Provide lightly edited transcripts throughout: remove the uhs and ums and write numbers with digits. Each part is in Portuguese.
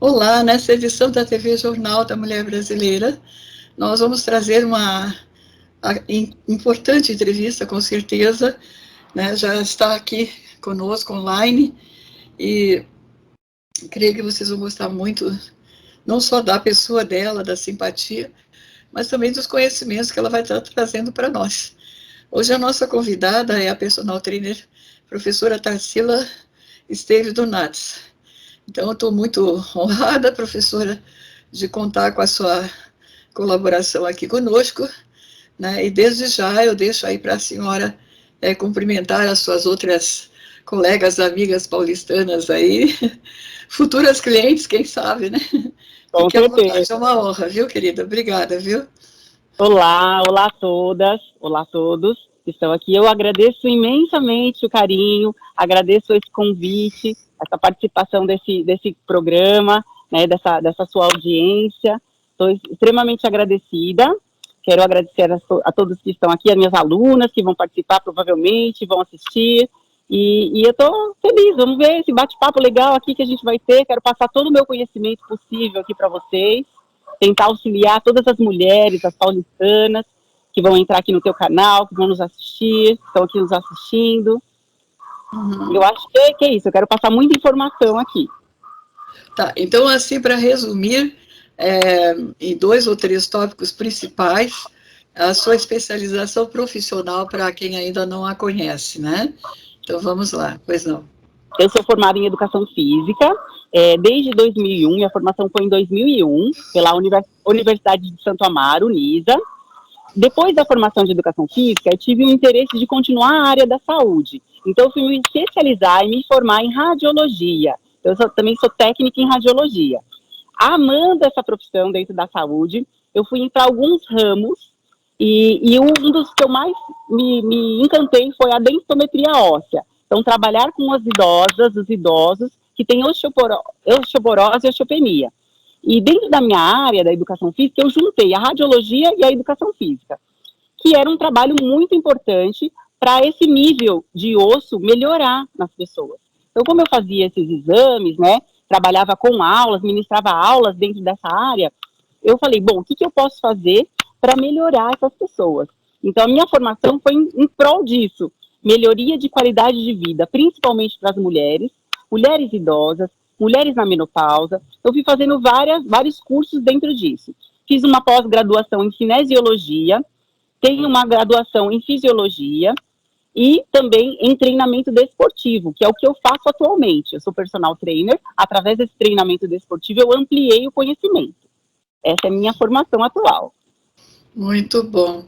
Olá, nessa edição da TV Jornal da Mulher Brasileira, nós vamos trazer uma importante entrevista, com certeza, né? Já está aqui conosco online e creio que vocês vão gostar muito, não só da pessoa dela, da simpatia, mas também dos conhecimentos que ela vai estar trazendo para nós. Hoje a nossa convidada é a personal trainer, professora Tarsila Esteves Donates. Então, eu estou muito honrada, professora, de contar com a sua colaboração aqui conosco, né? E desde já eu deixo aí para a senhora cumprimentar as suas outras colegas, amigas paulistanas aí, futuras clientes, quem sabe, né? Com Fique à vontade, certeza. é uma honra, viu, querida? Obrigada, viu? Olá, olá a todas, olá a todos que estão aqui. Eu agradeço imensamente o carinho, agradeço esse convite, essa participação desse programa, né, dessa sua audiência. Estou extremamente agradecida. Quero agradecer a todos que estão aqui, as minhas alunas que vão participar provavelmente, vão assistir. E eu estou feliz, vamos ver esse bate-papo legal aqui que a gente vai ter. Quero passar todo o meu conhecimento possível aqui para vocês, tentar auxiliar todas as mulheres, as paulistanas, que vão entrar aqui no teu canal, que vão nos assistir, que estão aqui nos assistindo. Eu acho que é isso, eu quero passar muita informação aqui. Tá, então, assim, para resumir, em 2 ou 3 tópicos principais, a sua especialização profissional para quem ainda não a conhece, né? Então, vamos lá, pois não. Eu sou formada em Educação Física, desde 2001, minha formação foi em 2001, pela Universidade de Santo Amaro, UNISA. Depois da formação de Educação Física, eu tive o interesse de continuar a área da saúde. Então, eu fui me especializar e me formar em radiologia. Também sou técnica em radiologia. Amando essa profissão dentro da saúde, eu fui para alguns ramos e um dos que eu mais me encantei foi a densitometria óssea. Então, trabalhar com as idosas, os idosos que têm osteoporose e osteopenia. E dentro da minha área da educação física, eu juntei a radiologia e a educação física, que era um trabalho muito importante para esse nível de osso melhorar nas pessoas. Então, como eu fazia esses exames, né, trabalhava com aulas, ministrava aulas dentro dessa área, eu falei, bom, o que eu posso fazer para melhorar essas pessoas? Então, a minha formação foi em prol disso, melhoria de qualidade de vida, principalmente para as mulheres, mulheres idosas, mulheres na menopausa. Eu fui fazendo vários cursos dentro disso. Fiz uma pós-graduação em cinesiologia, tenho uma graduação em fisiologia e também em treinamento desportivo, que é o que eu faço atualmente. Eu sou personal trainer, através desse treinamento desportivo eu ampliei o conhecimento. Essa é a minha formação atual. Muito bom.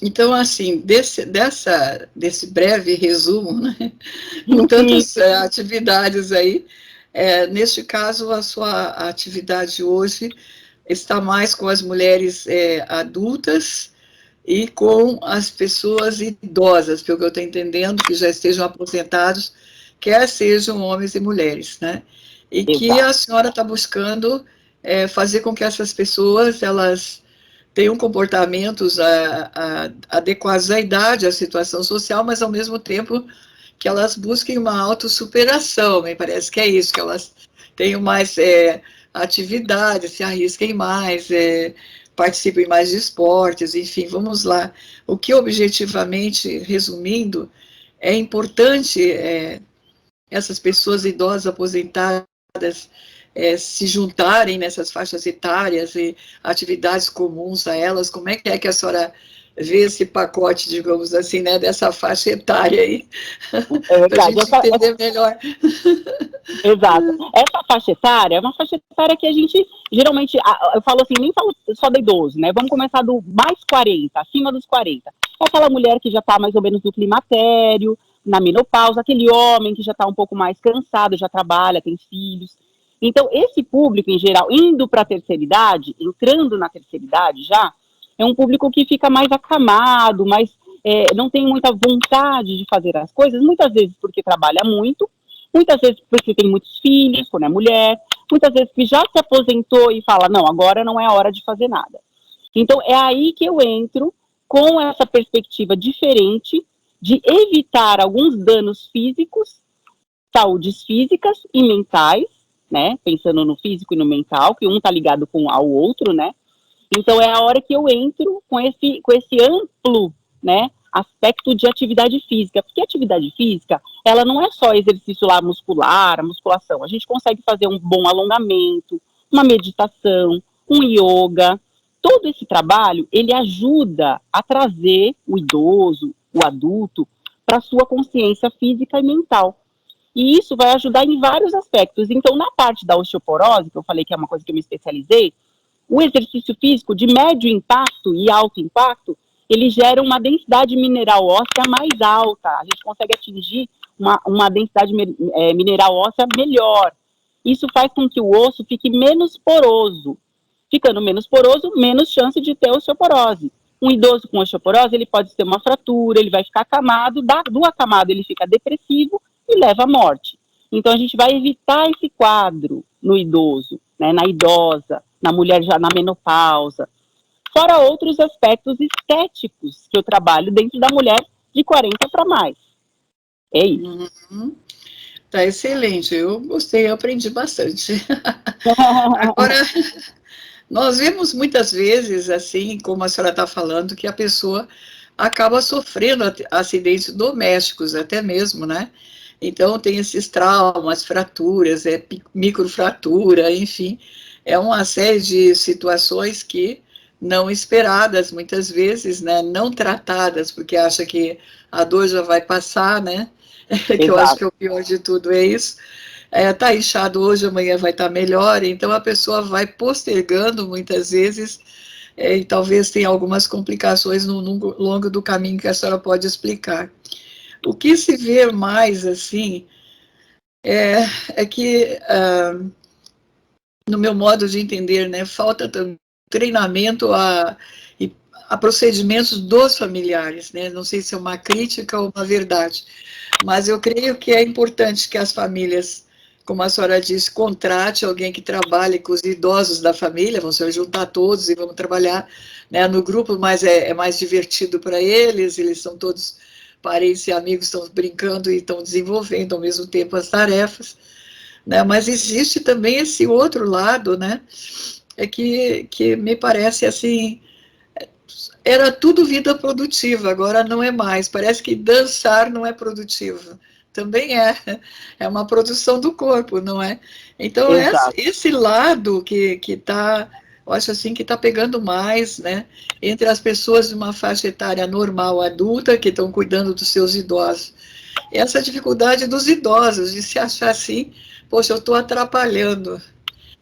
Então, assim, desse breve resumo, né, com tantas atividades aí, neste caso, a sua atividade hoje está mais com as mulheres adultas e com as pessoas idosas, pelo que eu estou entendendo, que já estejam aposentados, quer sejam homens e mulheres, né? E Exato. Que a senhora está buscando fazer com que essas pessoas, elas tenham comportamentos adequados à idade, à situação social, mas ao mesmo tempo que elas busquem uma autossuperação, me parece que é isso, que elas tenham mais atividade, se arrisquem mais, participem mais de esportes, enfim, vamos lá. O que objetivamente, resumindo, é importante essas pessoas idosas aposentadas se juntarem nessas faixas etárias e atividades comuns a elas. Como é que a senhora vê esse pacote, digamos assim, né, dessa faixa etária aí? Para a gente entender melhor. Exato. Essa faixa etária é uma faixa etária que a gente, geralmente, eu falo assim, nem falo só do idoso, né? Vamos começar do mais 40, acima dos 40. É aquela mulher que já está mais ou menos no climatério, na menopausa, aquele homem que já está um pouco mais cansado, já trabalha, tem filhos. Então, esse público, em geral, indo para a terceira idade, entrando na terceira idade já, é um público que fica mais acamado, não tem muita vontade de fazer as coisas, muitas vezes porque trabalha muito, muitas vezes porque tem muitos filhos, quando é mulher, muitas vezes que já se aposentou e fala, não, agora não é a hora de fazer nada. Então, é aí que eu entro com essa perspectiva diferente de evitar alguns danos físicos, saúdes físicas e mentais, né? Pensando no físico e no mental, que um tá ligado ao outro, né? Então é a hora que eu entro com esse amplo, né, aspecto de atividade física, porque a atividade física, ela não é só exercício lá muscular, a musculação, a gente consegue fazer um bom alongamento, uma meditação, um yoga, todo esse trabalho, ele ajuda a trazer o idoso, o adulto, para a sua consciência física e mental. E isso vai ajudar em vários aspectos. Então, na parte da osteoporose, que eu falei que é uma coisa que eu me especializei, o exercício físico de médio impacto e alto impacto, ele gera uma densidade mineral óssea mais alta. A gente consegue atingir uma densidade mineral óssea melhor. Isso faz com que o osso fique menos poroso. Ficando menos poroso, menos chance de ter osteoporose. Um idoso com osteoporose, ele pode ter uma fratura, ele vai ficar acamado, do acamado ele fica depressivo e leva à morte. Então a gente vai evitar esse quadro no idoso, né, na idosa, na mulher já na menopausa, fora outros aspectos estéticos que eu trabalho dentro da mulher de 40 para mais. É isso. Uhum. Tá excelente, eu gostei, eu aprendi bastante. Agora, nós vemos muitas vezes, assim, como a senhora está falando, que a pessoa acaba sofrendo acidentes domésticos, até mesmo, né? Então, tem esses traumas, fraturas, microfratura, enfim, é uma série de situações que não esperadas, muitas vezes, né? Não tratadas, porque acha que a dor já vai passar, né? Que eu acho que é o pior de tudo é isso. Tá inchado hoje, amanhã vai estar melhor, então a pessoa vai postergando muitas vezes, e talvez tenha algumas complicações no longo do caminho que a senhora pode explicar. O que se vê mais, assim, é que, no meu modo de entender, né, falta treinamento a procedimentos dos familiares, né, não sei se é uma crítica ou uma verdade, mas eu creio que é importante que as famílias, como a senhora disse, contrate alguém que trabalhe com os idosos da família, vão se juntar todos e vamos trabalhar, né, no grupo, mas é mais divertido para eles são todos parentes e amigos, estão brincando e estão desenvolvendo ao mesmo tempo as tarefas, né, mas existe também esse outro lado, né, que me parece assim, era tudo vida produtiva, agora não é mais. Parece que dançar não é produtivo. Também é uma produção do corpo, não é? Então, esse lado que está, eu acho assim, que está pegando mais, né? Entre as pessoas de uma faixa etária normal, adulta, que estão cuidando dos seus idosos. Essa dificuldade dos idosos, de se achar assim, poxa, eu estou atrapalhando,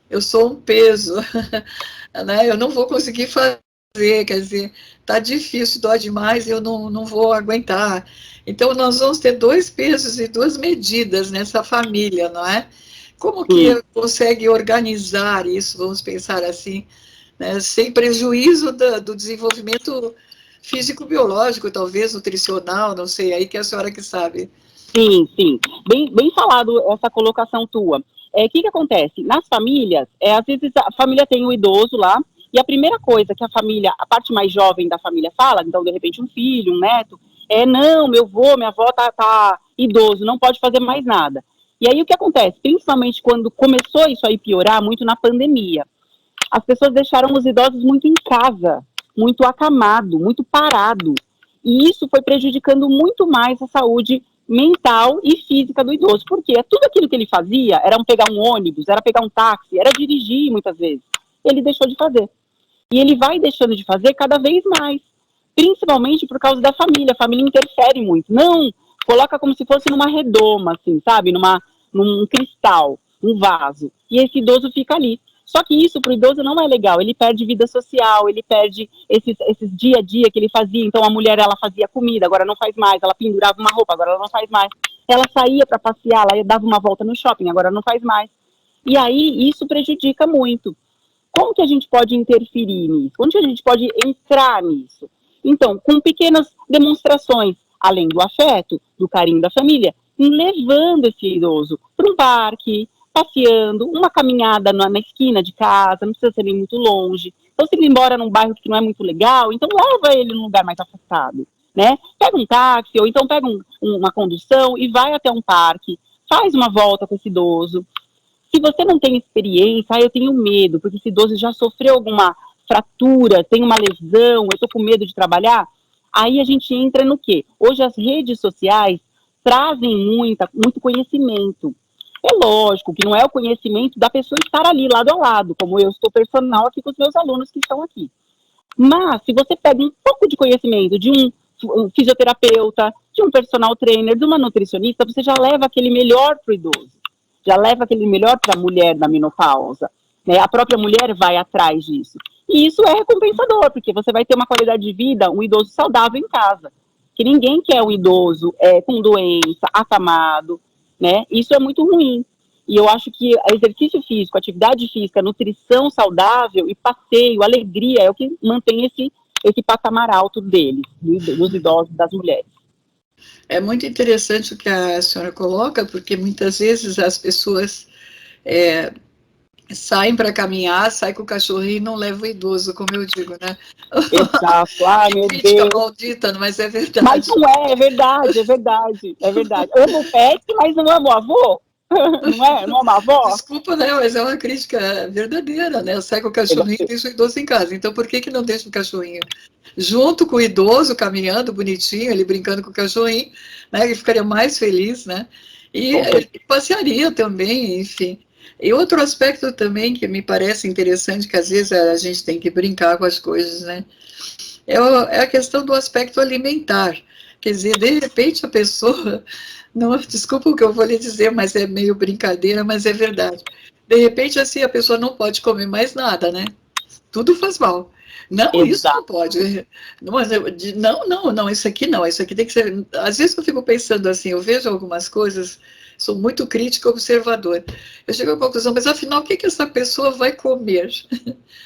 eu sou um peso, né? Eu não vou conseguir fazer, quer dizer, tá difícil, dói demais, eu não vou aguentar. Então, nós vamos ter dois pesos e duas medidas nessa família, não é? Como que consegue organizar isso, vamos pensar assim, né, sem prejuízo do desenvolvimento físico-biológico, talvez nutricional, não sei, aí que é a senhora que sabe. Sim, sim. Bem falado essa colocação tua. O que acontece? Nas famílias, às vezes a família tem um idoso lá, e a primeira coisa que a parte mais jovem da família fala, então de repente um filho, um neto, não, meu avô, minha avó tá idoso, não pode fazer mais nada. E aí o que acontece? Principalmente quando começou isso aí piorar, muito na pandemia, as pessoas deixaram os idosos muito em casa, muito acamado, muito parado. E isso foi prejudicando muito mais a saúde mental e física do idoso, porque tudo aquilo que ele fazia era pegar um ônibus, era pegar um táxi, era dirigir muitas vezes. Ele deixou de fazer. E ele vai deixando de fazer cada vez mais, principalmente por causa da família. A família interfere muito. Não, coloca como se fosse numa redoma, assim, sabe? Num cristal, um vaso. E esse idoso fica ali. Só que isso para o idoso não é legal, ele perde vida social, ele perde esses dia a dia que ele fazia. Então a mulher, ela fazia comida, agora não faz mais, ela pendurava uma roupa, agora ela não faz mais. Ela saía para passear, ela dava uma volta no shopping, agora não faz mais. E aí isso prejudica muito. Como que a gente pode interferir nisso? Onde a gente pode entrar nisso? Então, com pequenas demonstrações, além do afeto, do carinho da família, levando esse idoso para um parque, passeando, uma caminhada na esquina de casa, não precisa ser nem muito longe. Então, se ele mora num bairro que não é muito legal, então leva ele num lugar mais afastado, né? Pega um táxi, ou então pega uma condução e vai até um parque, faz uma volta com esse idoso, Se você não tem experiência, eu tenho medo, porque esse idoso já sofreu alguma fratura, tem uma lesão, eu tô com medo de trabalhar, aí a gente entra no quê? Hoje as redes sociais trazem muito conhecimento. É lógico que não é o conhecimento da pessoa estar ali, lado a lado, como eu estou personal aqui com os meus alunos que estão aqui. Mas, se você pega um pouco de conhecimento de um fisioterapeuta, de um personal trainer, de uma nutricionista, você já leva aquele melhor para o idoso, já leva aquele melhor para a mulher na menopausa, né? A própria mulher vai atrás disso. E isso é recompensador, porque você vai ter uma qualidade de vida, um idoso saudável em casa. Que ninguém quer um idoso com doença, acamado, né? Isso é muito ruim. E eu acho que exercício físico, atividade física, nutrição saudável e passeio, alegria, é o que mantém esse patamar alto deles, dos idosos, das mulheres. É muito interessante o que a senhora coloca, porque muitas vezes as pessoas saem para caminhar, saem com o cachorrinho e não levam o idoso, como eu digo, né? Exato, meu crítica Deus. maldita, mas é verdade. Mas não é verdade, é verdade, é verdade. Amo o pet, mas não amo o avô. Não é? Não amo a avó? Desculpa, né? Mas é uma crítica verdadeira, né? Sai com o cachorrinho e deixa o idoso em casa. Então, por que não deixa o cachorrinho junto com o idoso, caminhando bonitinho, ele brincando com o cachorrinho, né? Ele ficaria mais feliz, né? E ele passearia também, enfim. E outro aspecto também que me parece interessante, que às vezes a gente tem que brincar com as coisas, né? É a questão do aspecto alimentar. Quer dizer, de repente a pessoa, não, desculpa o que eu vou lhe dizer, mas é meio brincadeira, mas é verdade. De repente, assim, a pessoa não pode comer mais nada, né? Tudo faz mal. Não, Exato. Isso não pode. Não, isso aqui não, isso aqui tem que ser. Às vezes eu fico pensando assim, eu vejo algumas coisas, sou muito crítica, observador. Eu chego à conclusão, mas afinal, o que essa pessoa vai comer?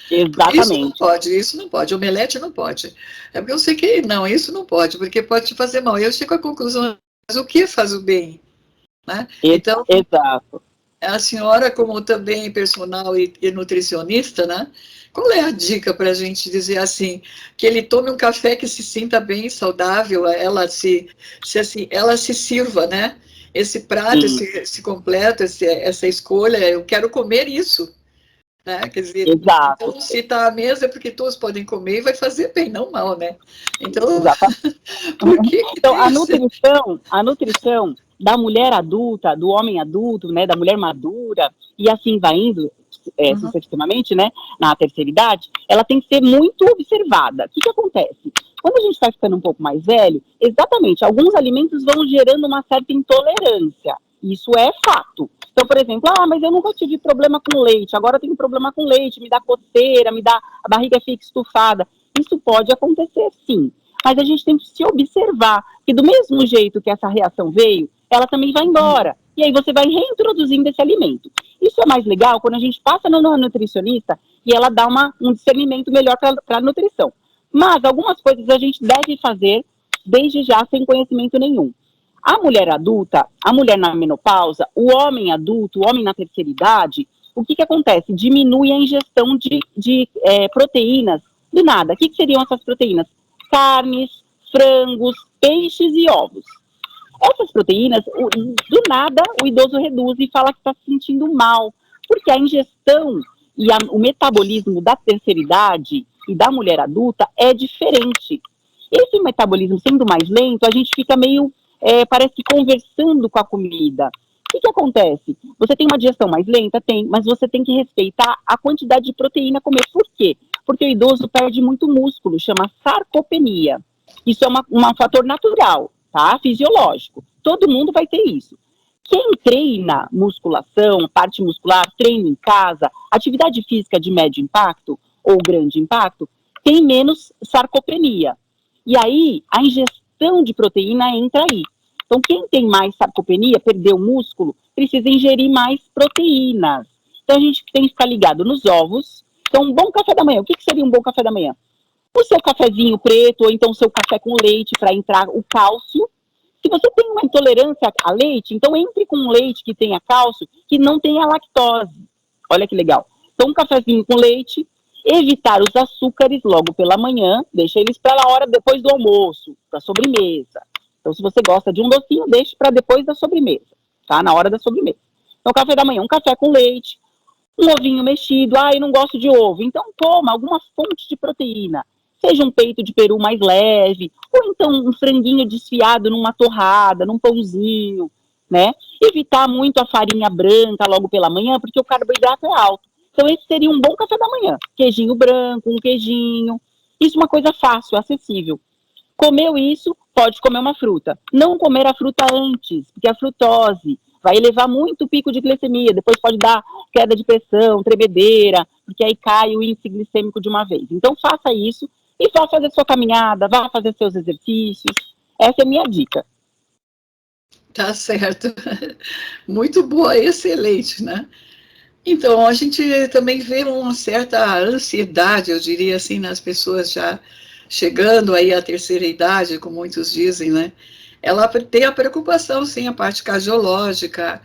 Exatamente. Isso não pode, omelete não pode. É porque eu sei que não, isso não pode, porque pode te fazer mal. Eu chego à conclusão, mas o que faz o bem? Né? Então, Exato. a senhora, como também personal e nutricionista, né? Qual é a dica para a gente dizer assim, que ele tome um café que se sinta bem, saudável, ela se sirva, né? Esse prato, esse completo, essa escolha, eu quero comer isso. Né? Quer dizer, Exato. então, se está à mesa é porque todos podem comer e vai fazer bem, não mal, né? Então, por que então, a nutrição da mulher adulta, do homem adulto, né, da mulher madura, e assim vai indo, sucessivamente, né, na terceira idade, ela tem que ser muito observada. O que acontece? Quando a gente está ficando um pouco mais velho, exatamente, alguns alimentos vão gerando uma certa intolerância. Isso é fato. Então, por exemplo, mas eu nunca tive problema com leite, agora eu tenho problema com leite, me dá coceira, a barriga fica estufada. Isso pode acontecer, sim. Mas a gente tem que se observar que do mesmo jeito que essa reação veio, ela também vai embora. E aí você vai reintroduzindo esse alimento. Isso é mais legal quando a gente passa na nutricionista e ela dá um discernimento melhor para a nutrição. Mas algumas coisas a gente deve fazer desde já sem conhecimento nenhum. A mulher adulta, a mulher na menopausa, o homem adulto, o homem na terceira idade, o que acontece? Diminui a ingestão de proteínas do nada. O que seriam essas proteínas? Carnes, frangos, peixes e ovos. Essas proteínas, do nada, o idoso reduz e fala que está se sentindo mal, porque a ingestão e o metabolismo da terceira idade e da mulher adulta é diferente. Esse metabolismo sendo mais lento, a gente fica meio, parece que conversando com a comida. O que acontece? Você tem uma digestão mais lenta? Tem, mas você tem que respeitar a quantidade de proteína a comer. Por quê? Porque o idoso perde muito músculo, chama sarcopenia. Isso é um fator natural, tá? Fisiológico. Todo mundo vai ter isso. Quem treina musculação, parte muscular, treina em casa, atividade física de médio impacto ou grande impacto, tem menos sarcopenia. E aí, a ingestão de proteína entra aí. Então, quem tem mais sarcopenia, perdeu músculo, precisa ingerir mais proteínas. Então, a gente tem que ficar ligado nos ovos. Então, um bom café da manhã. O que seria um bom café da manhã? O seu cafezinho preto, ou então o seu café com leite para entrar o cálcio. Se você tem uma intolerância a leite, então entre com um leite que tenha cálcio, que não tenha lactose. Olha que legal. Então, um cafezinho com leite, evitar os açúcares logo pela manhã, deixa eles para a hora depois do almoço, da sobremesa. Então, se você gosta de um docinho, deixe para depois da sobremesa, tá? Na hora da sobremesa. Então, café da manhã, um café com leite, um ovinho mexido, eu não gosto de ovo, então coma alguma fonte de proteína, seja um peito de peru mais leve, ou então um franguinho desfiado numa torrada, num pãozinho, né? Evitar muito a farinha branca logo pela manhã, porque o carboidrato é alto. Então esse seria um bom café da manhã, queijinho branco, um queijinho, isso é uma coisa fácil, acessível. Comeu isso, pode comer uma fruta. Não comer a fruta antes, porque a frutose vai elevar muito o pico de glicemia, depois pode dar queda de pressão, tremedeira, porque aí cai o índice glicêmico de uma vez. Então faça isso e vá fazer sua caminhada, vá fazer seus exercícios. Essa é a minha dica. Tá certo. Muito boa, excelente, né? Então, a gente também vê uma certa ansiedade, eu diria assim, nas pessoas já chegando aí à terceira idade, como muitos dizem, né? Ela tem a preocupação, sim, a parte cardiológica,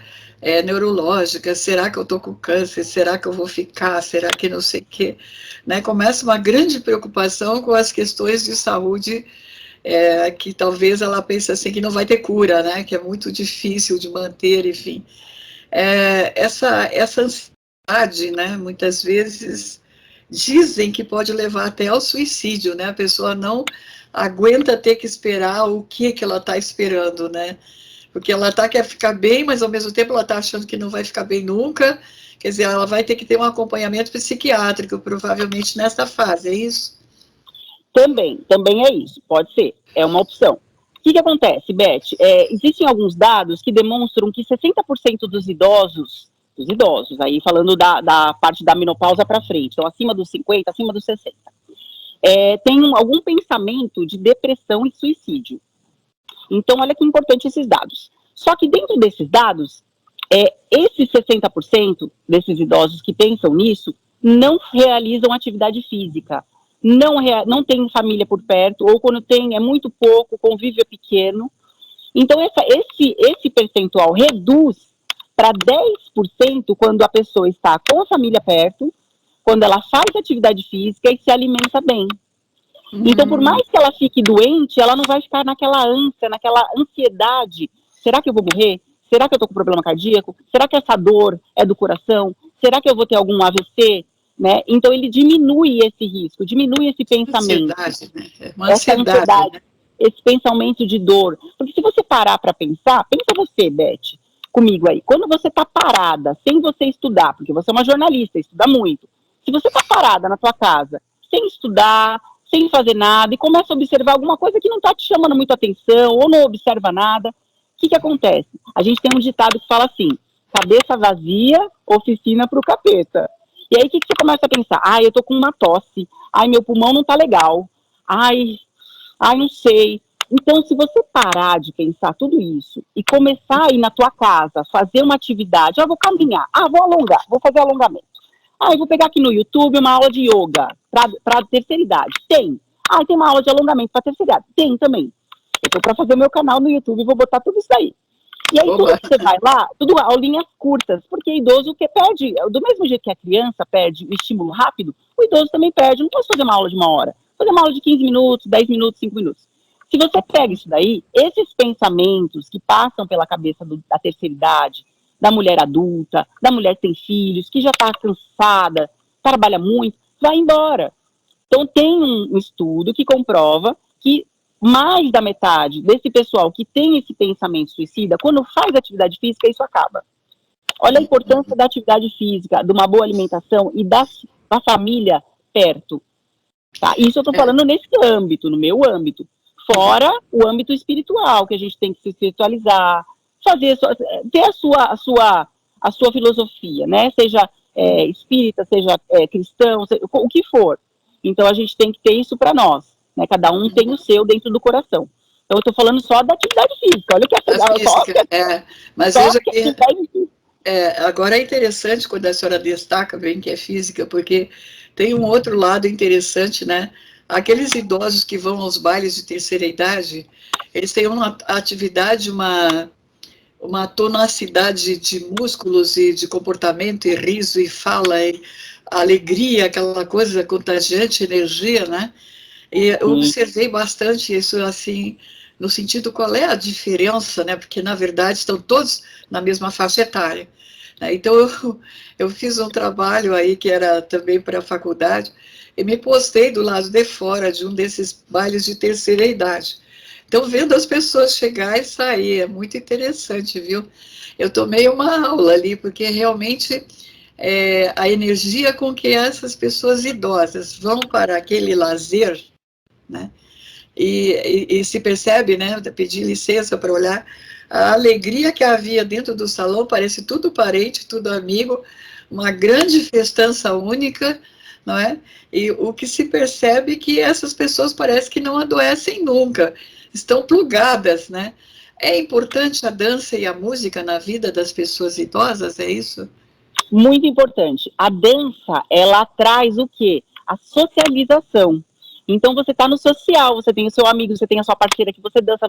neurológica, será que eu estou com câncer, será que eu vou ficar, será que não sei o quê, né? Começa uma grande preocupação com as questões de saúde, que talvez ela pense assim que não vai ter cura, né? Que é muito difícil de manter, enfim. Essa ansiedade, né, muitas vezes dizem que pode levar até ao suicídio, né? A pessoa não aguenta ter que esperar o que ela está esperando, né? Porque ela quer ficar bem, mas ao mesmo tempo ela está achando que não vai ficar bem nunca. Quer dizer, ela vai ter que ter um acompanhamento psiquiátrico, provavelmente nessa fase, é isso? Também é isso, pode ser, é uma opção. O que acontece, Beth? Existem alguns dados que demonstram que 60% dos idosos, aí falando da parte da menopausa para frente, então acima dos 50, acima dos 60, tem algum pensamento de depressão e suicídio. Então, olha que importante esses dados. Só que dentro desses dados, esses 60% desses idosos que pensam nisso não realizam atividade física, não tem família por perto, ou quando tem é muito pouco, o convívio é pequeno. Então, esse percentual reduz para 10% quando a pessoa está com a família perto, quando ela faz atividade física e se alimenta bem. Então, por mais que ela fique doente, ela não vai ficar naquela ânsia, naquela ansiedade. Será que eu vou morrer? Será que eu estou com problema cardíaco? Será que essa dor é do coração? Será que eu vou ter algum AVC? Né? Então, ele diminui esse risco, diminui esse pensamento. Ansiedade, né? Essa ansiedade, né? Esse pensamento de dor. Porque se você parar para pensar, pensa você, Beth, comigo aí. Quando você está parada, sem você estudar, porque você é uma jornalista, estuda muito. Se você está parada na tua casa, sem estudar, sem fazer nada, e começa a observar alguma coisa que não está te chamando muito atenção, ou não observa nada, o que acontece? A gente tem um ditado que fala assim, cabeça vazia, oficina para o capeta. E aí, o que você começa a pensar? Eu tô com uma tosse. Meu pulmão não tá legal. Não sei. Então, se você parar de pensar tudo isso e começar a ir na tua casa, fazer uma atividade, vou caminhar, vou alongar, vou fazer alongamento. Eu vou pegar aqui no YouTube uma aula de yoga para terceira idade. Tem. Tem uma aula de alongamento para terceira idade. Tem também. Eu tô para fazer o meu canal no YouTube e vou botar tudo isso aí. E aí, tudo que você vai lá, tudo aulinhas curtas, porque idoso que perde, do mesmo jeito que a criança perde o estímulo rápido, o idoso também perde. Não posso fazer uma aula de 1 hora, fazer uma aula de 15 minutos, 10 minutos, 5 minutos. Se você pega isso daí, esses pensamentos que passam pela cabeça da terceira idade, da mulher adulta, da mulher que tem filhos, que já está cansada, trabalha muito, vai embora. Então, tem um estudo que comprova que mais da metade desse pessoal que tem esse pensamento suicida, quando faz atividade física, isso acaba. Olha a importância da atividade física, de uma boa alimentação e da família perto. Tá? Isso eu estou falando nesse âmbito, no meu âmbito. Fora o âmbito espiritual, que a gente tem que se espiritualizar, ter a sua filosofia, né? Seja espírita, seja cristão, o que for. Então, a gente tem que ter isso para nós. Né? Cada um tem o seu dentro do coração. Então, eu estou falando só da atividade física. Olha o que mas veja que agora é interessante quando a senhora destaca bem que é física, porque tem um outro lado interessante, né? Aqueles idosos que vão aos bailes de terceira idade, eles têm uma atividade, uma tonacidade de músculos e de comportamento, e riso, e fala, e alegria, aquela coisa contagiante, energia, né? E eu observei bastante isso, assim, no sentido qual é a diferença, né? Porque, na verdade, estão todos na mesma faixa etária. Então, eu fiz um trabalho aí que era também para a faculdade, e me postei do lado de fora de um desses bailes de terceira idade. Então, vendo as pessoas chegar e sair, é muito interessante, viu? Eu tomei uma aula ali, porque realmente a energia com que essas pessoas idosas vão para aquele lazer, né? E se percebe, né? Pedir licença para olhar a alegria que havia dentro do salão, parece tudo parente, tudo amigo, uma grande festança única, não é? E o que se percebe é que essas pessoas parece que não adoecem nunca, estão plugadas, né? É importante a dança e a música na vida das pessoas idosas, é isso? Muito importante. A dança, ela traz o quê? A socialização. Então você está no social, você tem o seu amigo, você tem a sua parceira que você dança,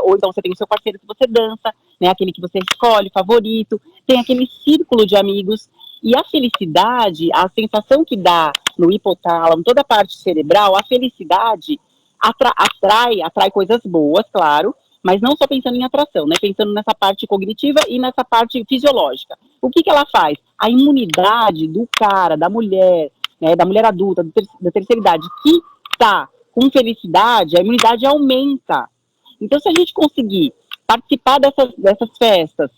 ou então você tem o seu parceiro que você dança, né? Aquele que você escolhe, favorito, tem aquele círculo de amigos. E a felicidade, a sensação que dá no hipotálamo, toda a parte cerebral, a felicidade atrai coisas boas, claro, mas não só pensando em atração, né? Pensando nessa parte cognitiva e nessa parte fisiológica. O que ela faz? A imunidade do cara, da mulher, né, da mulher adulta, da terceira idade, que está com felicidade, a imunidade aumenta. Então, se a gente conseguir participar dessas festas,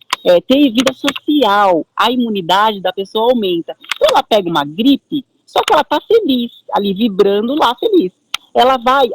ter vida social, a imunidade da pessoa aumenta. Então, ela pega uma gripe, só que ela está feliz, ali vibrando lá, feliz. Ela vai,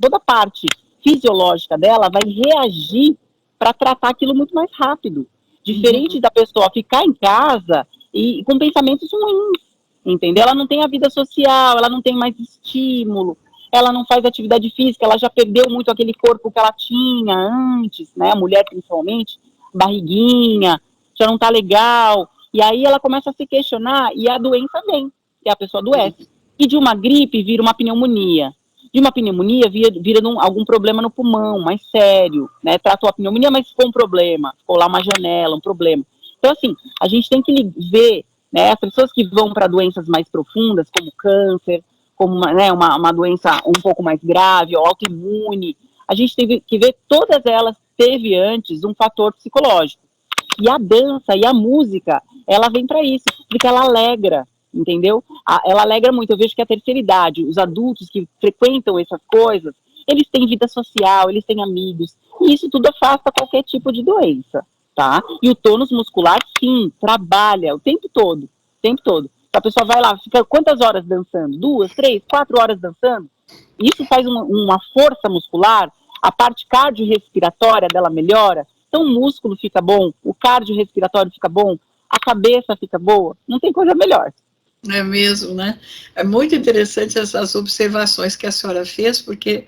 toda a parte fisiológica dela vai reagir para tratar aquilo muito mais rápido. Diferente da pessoa ficar em casa e com pensamentos ruins, entendeu? Ela não tem a vida social, ela não tem mais estímulo, ela não faz atividade física, ela já perdeu muito aquele corpo que ela tinha antes, né? A mulher principalmente, barriguinha, já não tá legal. E aí ela começa a se questionar e a doença vem, que a pessoa adoece. E de uma gripe vira uma pneumonia. De uma pneumonia vira algum problema no pulmão, mais sério, né? Tratou a pneumonia, mas ficou um problema, ficou lá uma janela, um problema. Então, assim, a gente tem que ver, né, as pessoas que vão para doenças mais profundas, como câncer, como uma doença um pouco mais grave, ou autoimune, a gente tem que ver todas elas teve antes um fator psicológico. E a dança e a música, ela vem para isso, porque ela alegra, entendeu? Ela alegra muito. Eu vejo que a terceira idade, os adultos que frequentam essas coisas, eles têm vida social, eles têm amigos, e isso tudo afasta qualquer tipo de doença, tá? E o tônus muscular, sim, trabalha o tempo todo, o tempo todo. A pessoa vai lá, fica quantas horas dançando? 2, 3, 4 horas dançando? Isso faz uma força muscular, a parte cardiorrespiratória dela melhora, então o músculo fica bom, o cardiorrespiratório fica bom, a cabeça fica boa, não tem coisa melhor. É mesmo, né? É muito interessante essas observações que a senhora fez, porque,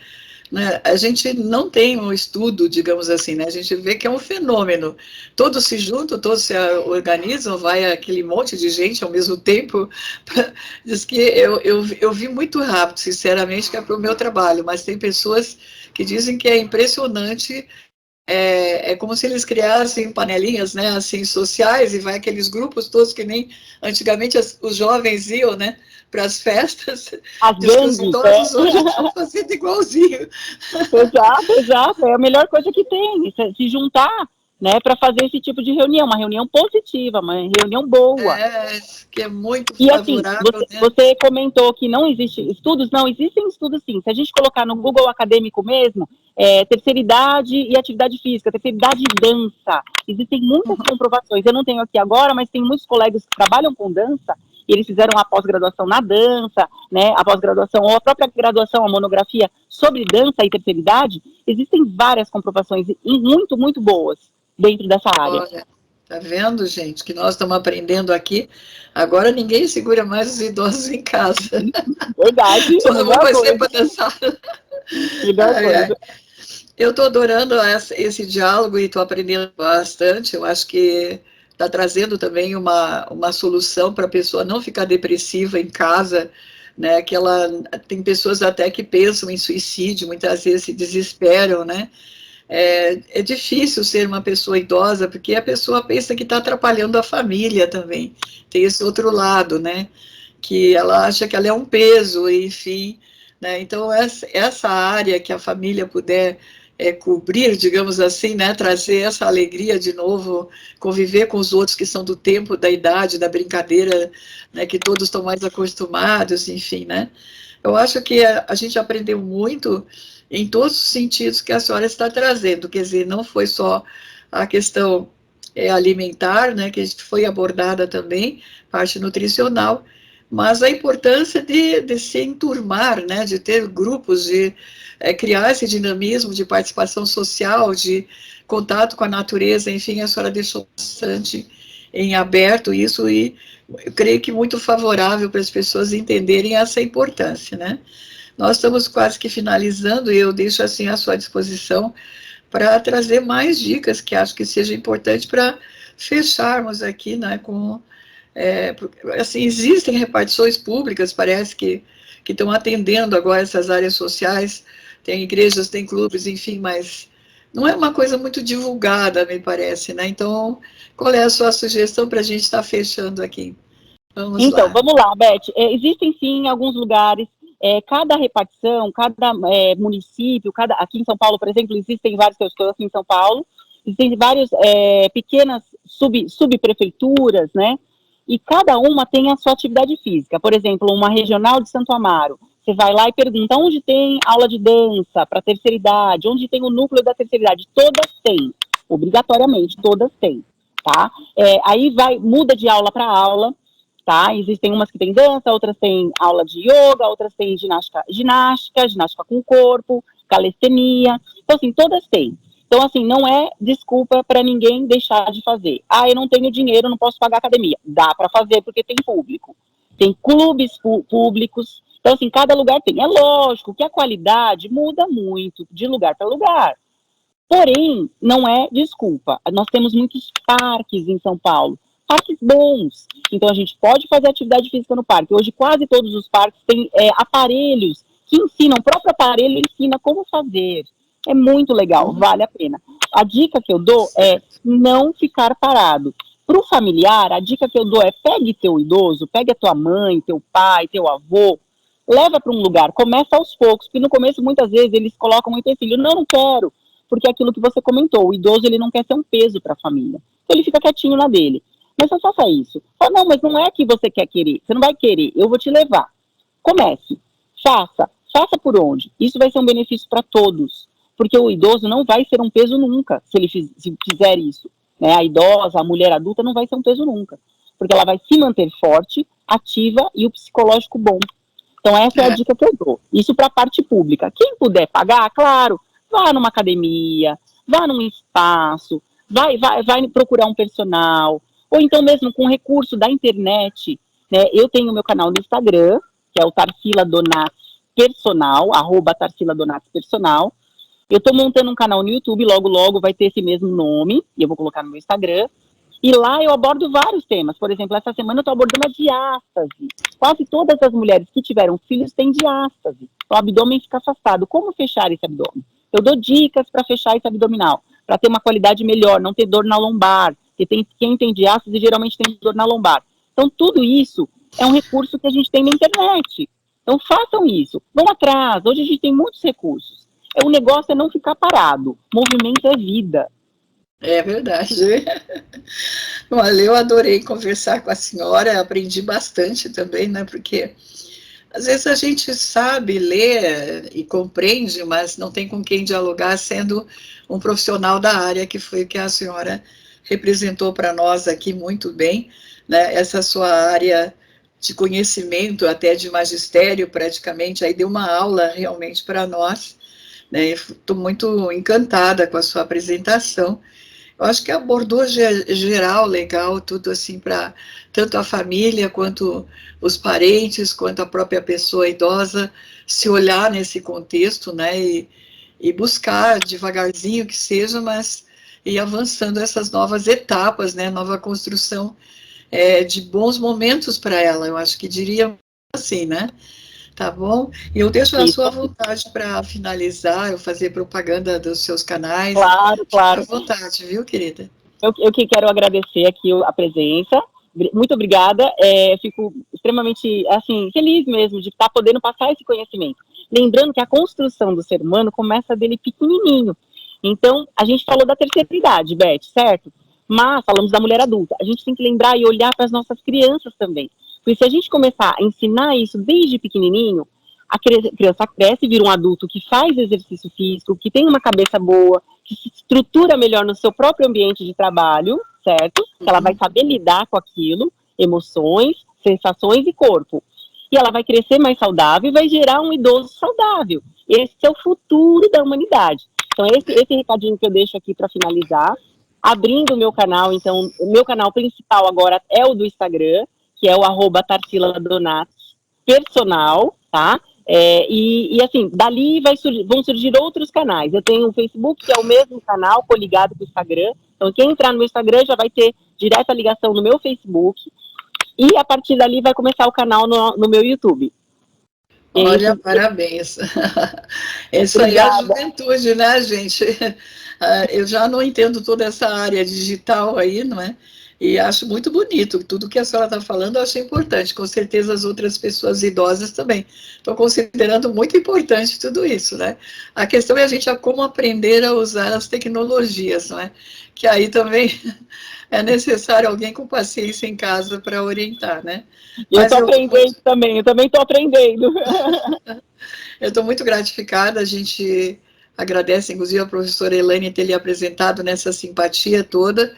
né, a gente não tem um estudo, digamos assim, né? A gente vê que é um fenômeno. Todos se juntam, todos se organizam, vai aquele monte de gente ao mesmo tempo. Diz que eu vi muito rápido, sinceramente, que é para o meu trabalho, mas tem pessoas que dizem que é impressionante. É como se eles criassem panelinhas, né, assim, sociais, e vai aqueles grupos todos que nem antigamente os jovens iam, né, para as festas. As Diz que os gangues, idosos hoje estão fazendo igualzinho. exato, exato, é a melhor coisa que tem, se juntar, né, para fazer esse tipo de reunião, uma reunião positiva, uma reunião boa. Que é muito E assim, favorável, né? você comentou que não existe estudos, não, existem estudos sim. Se a gente colocar no Google acadêmico mesmo, terceira idade e atividade física, terceira idade e dança, existem muitas comprovações. Eu não tenho aqui agora, mas tem muitos colegas que trabalham com dança, e eles fizeram a pós-graduação na dança, né, a pós-graduação ou a própria graduação, a monografia sobre dança e terceira idade. Existem várias comprovações muito, muito boas dentro dessa área. Olha, tá vendo, gente, que nós estamos aprendendo aqui. Agora ninguém segura mais os idosos em casa. Verdade, Só não vou melhor mais ser coisa. para dançar. Melhor coisa. Eu estou adorando esse diálogo e estou aprendendo bastante. Eu acho que está trazendo também uma solução para a pessoa não ficar depressiva em casa, né? Que ela tem pessoas até que pensam em suicídio, muitas vezes se desesperam, né? É difícil ser uma pessoa idosa, porque a pessoa pensa que está atrapalhando a família também. Tem esse outro lado, né? Que ela acha que ela é um peso, enfim. Né? Então, essa área que a família puder cobrir, digamos assim, né, trazer essa alegria de novo, conviver com os outros que são do tempo, da idade, da brincadeira, né, que todos estão mais acostumados, enfim, né. Eu acho que a gente aprendeu muito em todos os sentidos que a senhora está trazendo, quer dizer, não foi só a questão alimentar, né, que foi abordada também, parte nutricional, mas a importância de se enturmar, né, de ter grupos, de criar esse dinamismo de participação social, de contato com a natureza, enfim, a senhora deixou bastante em aberto isso e eu creio que muito favorável para as pessoas entenderem essa importância, né? Nós estamos quase que finalizando e eu deixo assim à sua disposição para trazer mais dicas que acho que seja importante para fecharmos aqui, né, com assim, existem repartições públicas, parece que estão atendendo agora essas áreas sociais, tem igrejas, tem clubes, enfim, mas não é uma coisa muito divulgada, me parece, né? Então, qual é a sua sugestão para a gente estar fechando aqui? Vamos Então, lá. vamos lá, Beth. Existem sim alguns lugares, cada repartição, cada município, aqui em São Paulo, por exemplo, existem vários, que eu estou aqui em São Paulo, existem várias pequenas subprefeituras, né? E cada uma tem a sua atividade física. Por exemplo, uma regional de Santo Amaro, você vai lá e pergunta onde tem aula de dança para terceira idade, onde tem o núcleo da terceira idade. Todas têm, obrigatoriamente, todas têm, tá? Aí muda de aula para aula, tá? Existem umas que têm dança, outras têm aula de yoga, outras têm ginástica com o corpo, calistenia. Então, assim, todas têm. Então, assim, não é desculpa para ninguém deixar de fazer. Ah, eu não tenho dinheiro, não posso pagar academia. Dá para fazer porque tem público. Tem clubes públicos. Então, assim, cada lugar tem. É lógico que a qualidade muda muito de lugar para lugar. Porém, não é desculpa. Nós temos muitos parques em São Paulo. Parques bons. Então, a gente pode fazer atividade física no parque. Hoje, quase todos os parques têm aparelhos que ensinam. O próprio aparelho ensina como fazer. É muito legal, vale a pena. A dica que eu dou é não ficar parado. Para o familiar, a dica que eu dou é pegue teu idoso, pegue a tua mãe, teu pai, teu avô, leva para um lugar, começa aos poucos, porque no começo, muitas vezes, eles colocam muito filho, não quero, porque é aquilo que você comentou, o idoso, ele não quer ser um peso para a família. Então, ele fica quietinho na dele. Mas não faça isso. Fala, não, mas não é que você quer querer, você não vai querer, eu vou te levar. Comece, faça por onde. Isso vai ser um benefício para todos. Porque o idoso não vai ser um peso nunca, se ele fizer isso. Né? A idosa, a mulher adulta não vai ser um peso nunca. Porque ela vai se manter forte, ativa e o psicológico bom. Então, essa é a dica que eu dou. Isso para a parte pública. Quem puder pagar, claro, vá numa academia, vá num espaço, vai procurar um personal, ou então mesmo com recurso da internet. Né? Eu tenho meu canal no Instagram, que é o Tarsila Donats Personal, @TarsilaDonatsPersonal. Eu estou montando um canal no YouTube, logo vai ter esse mesmo nome, e eu vou colocar no meu Instagram. E lá eu abordo vários temas. Por exemplo, essa semana eu estou abordando a diástase. Quase todas as mulheres que tiveram filhos têm diástase. O abdômen fica afastado. Como fechar esse abdômen? Eu dou dicas para fechar esse abdominal, para ter uma qualidade melhor, não ter dor na lombar. Porque quem tem diástase geralmente tem dor na lombar. Então, tudo isso é um recurso que a gente tem na internet. Então, façam isso. Vão atrás. Hoje a gente tem muitos recursos. O negócio é não ficar parado. Movimento é vida. É verdade. Olha, eu adorei conversar com a senhora, aprendi bastante também, né? Porque às vezes a gente sabe ler e compreende, mas não tem com quem dialogar sendo um profissional da área, que foi o que a senhora representou para nós aqui muito bem, né? Essa sua área de conhecimento, até de magistério praticamente, aí deu uma aula realmente para nós, né? Estou muito encantada com a sua apresentação. Eu acho que abordou geral, legal, tudo assim para tanto a família quanto os parentes, quanto a própria pessoa idosa se olhar nesse contexto, né, e buscar devagarzinho que seja, mas ir avançando essas novas etapas, né, nova construção de bons momentos para ela, eu acho que diria assim, né? Tá bom? E eu deixo a sua vontade para finalizar, eu fazer propaganda dos seus canais. Claro. Fica à vontade, viu, querida? Eu que quero agradecer aqui a presença. Muito obrigada. Fico extremamente, assim, feliz mesmo de estar podendo passar esse conhecimento. Lembrando que a construção do ser humano começa dele pequenininho. Então, a gente falou da terceira idade, Beth, certo? Mas falamos da mulher adulta. A gente tem que lembrar e olhar para as nossas crianças também. Porque se a gente começar a ensinar isso desde pequenininho, a criança cresce e vira um adulto que faz exercício físico, que tem uma cabeça boa, que se estrutura melhor no seu próprio ambiente de trabalho, certo? Que ela vai saber lidar com aquilo, emoções, sensações e corpo. E ela vai crescer mais saudável e vai gerar um idoso saudável. Esse é o futuro da humanidade. Então, esse recadinho que eu deixo aqui para finalizar. Abrindo o meu canal, então, o meu canal principal agora é o do Instagram, que é o @TarcilaDonato personal, tá? E assim, dali vão surgir outros canais. Eu tenho o Facebook, que é o mesmo canal, coligado com o Instagram. Então, quem entrar no meu Instagram já vai ter direta ligação no meu Facebook. E a partir dali vai começar o canal no meu YouTube. Olha, parabéns. Isso aí é a juventude, né, gente? Eu já não entendo toda essa área digital aí, não é? E acho muito bonito. Tudo que a senhora está falando eu acho importante. Com certeza as outras pessoas idosas também. Estou considerando muito importante tudo isso, né? A questão é a gente como aprender a usar as tecnologias, não é? Que aí também é necessário alguém com paciência em casa para orientar, né? Eu estou aprendendo também, eu também estou aprendendo. Eu estou muito gratificada, a gente agradece, inclusive, a professora Elaine ter lhe apresentado nessa simpatia toda,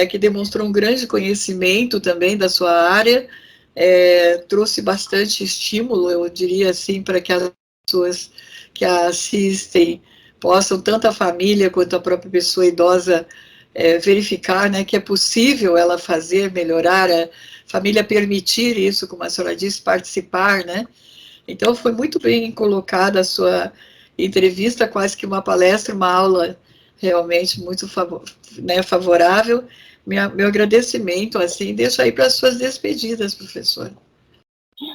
que demonstrou um grande conhecimento também da sua área, trouxe bastante estímulo, eu diria assim, para que as pessoas que a assistem possam, tanto a família quanto a própria pessoa idosa, verificar, né, que é possível ela fazer, melhorar, a família permitir isso, como a senhora disse, participar, né? Então, foi muito bem colocada a sua entrevista, quase que uma palestra, uma aula realmente muito favorável. Meu agradecimento, assim, deixa aí para as suas despedidas, professora.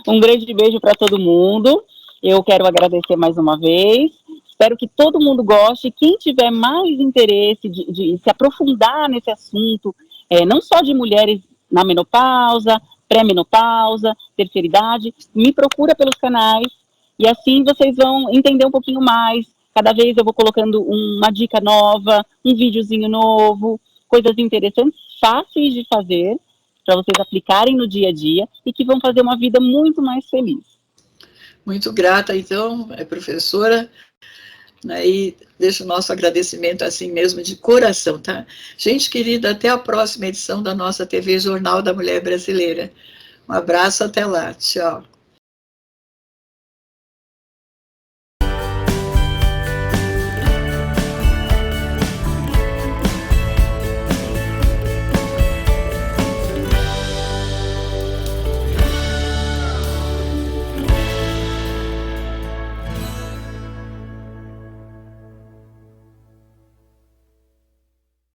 Um grande beijo para todo mundo. Eu quero agradecer mais uma vez. Espero que todo mundo goste. Quem tiver mais interesse de se aprofundar nesse assunto, não só de mulheres na menopausa, pré-menopausa, terceira idade, me procura pelos canais e assim vocês vão entender um pouquinho mais. Cada vez eu vou colocando uma dica nova, um videozinho novo, coisas interessantes, fáceis de fazer, para vocês aplicarem no dia a dia e que vão fazer uma vida muito mais feliz. Muito grata, então, professora, né, e deixo o nosso agradecimento assim mesmo de coração, tá? Gente querida, até a próxima edição da nossa TV Jornal da Mulher Brasileira. Um abraço, até lá, tchau.